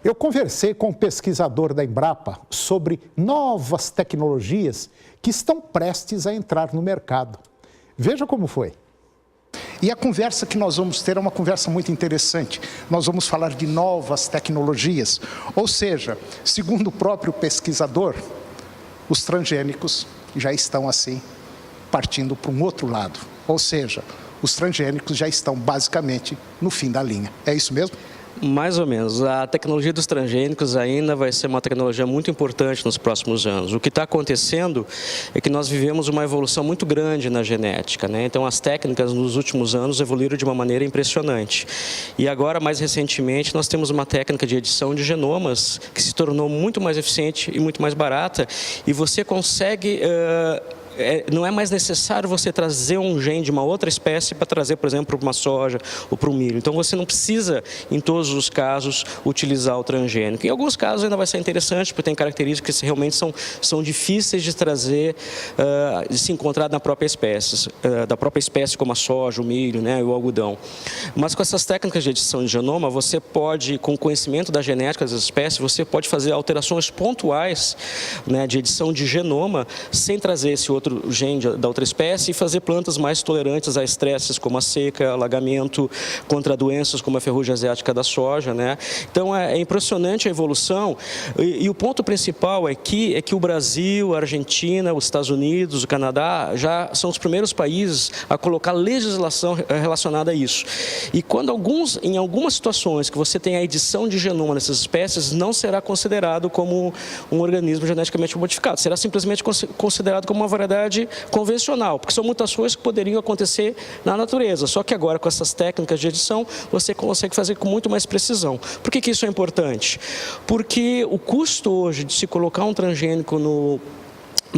Eu conversei com um pesquisador da Embrapa sobre novas tecnologias que estão prestes a entrar no mercado. Veja como foi. E a conversa que nós vamos ter é uma conversa muito interessante. Nós vamos falar de novas tecnologias, ou seja, segundo o próprio pesquisador, os transgênicos já estão assim, partindo para um outro lado. Ou seja, os transgênicos já estão basicamente no fim da linha. É isso mesmo? Mais ou menos. A tecnologia dos transgênicos ainda vai ser uma tecnologia muito importante nos próximos anos. O que está acontecendo é que nós vivemos uma evolução muito grande na genética, né? Então, as técnicas nos últimos anos evoluíram de uma maneira impressionante. E agora, mais recentemente, nós temos uma técnica de edição de genomas que se tornou muito mais eficiente e muito mais barata. E você consegue... não é mais necessário você trazer um gene de uma outra espécie para trazer, por exemplo, para uma soja ou para um milho. Então, você não precisa, em todos os casos, utilizar o transgênico. Em alguns casos ainda vai ser interessante, porque tem características que realmente são difíceis de trazer, de se encontrar na própria espécie, da própria espécie como a soja, o milho, né, o algodão. Mas com essas técnicas de edição de genoma, você pode, com o conhecimento da genética das espécies, você pode fazer alterações pontuais, né, de edição de genoma, sem trazer esse outro gene da outra espécie e fazer plantas mais tolerantes a estresses como a seca, alagamento, contra doenças como a ferrugem asiática da soja, né? Então é impressionante a evolução e o ponto principal é que o Brasil, a Argentina, os Estados Unidos, o Canadá já são os primeiros países a colocar legislação relacionada a isso. E quando em algumas situações que você tem a edição de genoma nessas espécies, não será considerado como um organismo geneticamente modificado, será simplesmente considerado como uma variedade convencional, porque são mutações que poderiam acontecer na natureza, só que agora com essas técnicas de edição você consegue fazer com muito mais precisão. Por que isso é importante? Porque o custo hoje de se colocar um transgênico no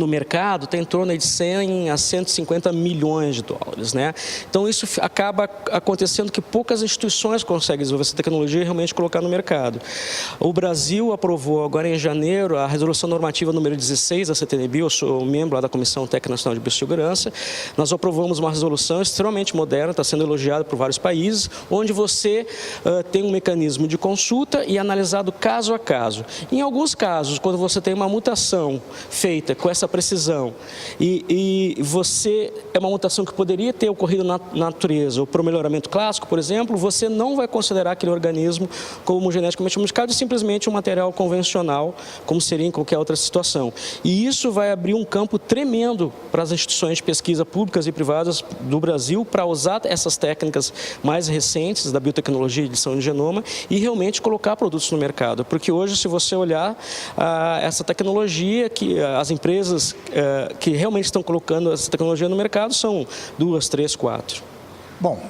mercado está em torno de 100 a 150 milhões de dólares, né? Então isso acaba acontecendo que poucas instituições conseguem desenvolver essa tecnologia e realmente colocar no mercado. O Brasil aprovou agora em janeiro a resolução normativa número 16 da CTNBio, eu sou membro lá da Comissão Técnica Nacional de Biossegurança. Nós aprovamos uma resolução extremamente moderna, está sendo elogiada por vários países, onde você tem um mecanismo de consulta e analisado caso a caso. Em alguns casos, quando você tem uma mutação feita com essa precisão e você é uma mutação que poderia ter ocorrido na natureza ou para o melhoramento clássico, por exemplo, você não vai considerar aquele organismo como geneticamente modificado e simplesmente um material convencional, como seria em qualquer outra situação. E isso vai abrir um campo tremendo para as instituições de pesquisa públicas e privadas do Brasil para usar essas técnicas mais recentes da biotecnologia e edição de genoma e realmente colocar produtos no mercado. Porque hoje, se você olhar essa tecnologia, que as empresas que realmente estão colocando essa tecnologia no mercado são 2, 3, 4. Bom,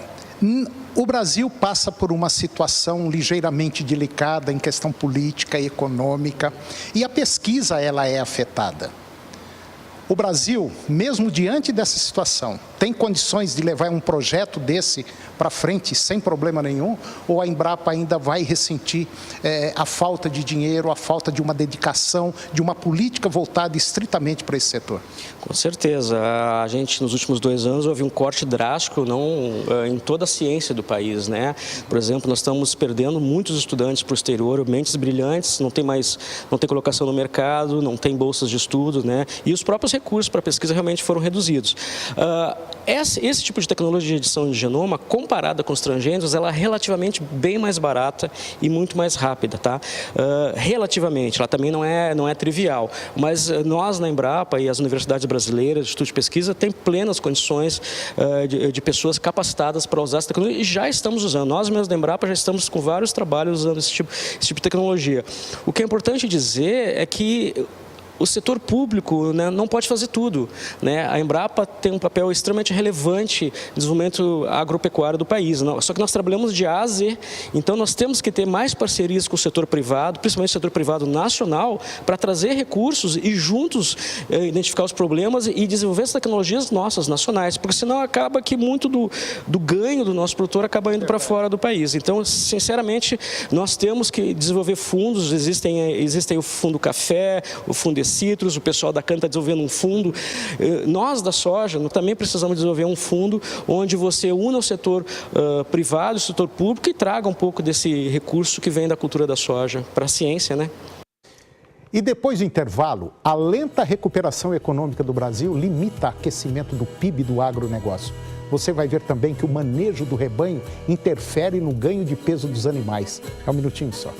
o Brasil passa por uma situação ligeiramente delicada em questão política e econômica e a pesquisa ela é afetada. O Brasil, mesmo diante dessa situação, tem condições de levar um projeto desse para frente sem problema nenhum? Ou a Embrapa ainda vai ressentir a falta de dinheiro, a falta de uma dedicação, de uma política voltada estritamente para esse setor? Com certeza. A gente, nos últimos 2 anos, houve um corte drástico em toda a ciência do país, né? Por exemplo, nós estamos perdendo muitos estudantes para o exterior, mentes brilhantes, não tem colocação no mercado, não tem bolsas de estudo, né? E os próprios recursos para pesquisa realmente foram reduzidos. Esse tipo de tecnologia de edição de genoma, comparada com os transgênicos, ela é relativamente bem mais barata e muito mais rápida, tá? Relativamente, ela também não é trivial, mas nós na Embrapa e as universidades brasileiras, Instituto de Pesquisa, tem plenas condições de pessoas capacitadas para usar essa tecnologia e já estamos usando. Nós mesmos da Embrapa já estamos com vários trabalhos usando esse tipo de tecnologia. O que é importante dizer é que o setor público, né, não pode fazer tudo, né? A Embrapa tem um papel extremamente relevante no desenvolvimento agropecuário do país, só que nós trabalhamos de A a Z, então nós temos que ter mais parcerias com o setor privado, principalmente o setor privado nacional, para trazer recursos e juntos identificar os problemas e desenvolver as tecnologias nossas, nacionais, porque senão acaba que muito do ganho do nosso produtor acaba indo para fora do país. Então, sinceramente, nós temos que desenvolver fundos, existem o Fundo Café, o Fundo Citrus, o pessoal da cana está desenvolvendo um fundo. Nós da soja também precisamos desenvolver um fundo onde você una o setor privado, o setor público e traga um pouco desse recurso que vem da cultura da soja para a ciência, né? E depois do intervalo, a lenta recuperação econômica do Brasil limita o aquecimento do PIB do agronegócio. Você vai ver também que o manejo do rebanho interfere no ganho de peso dos animais. É um minutinho só.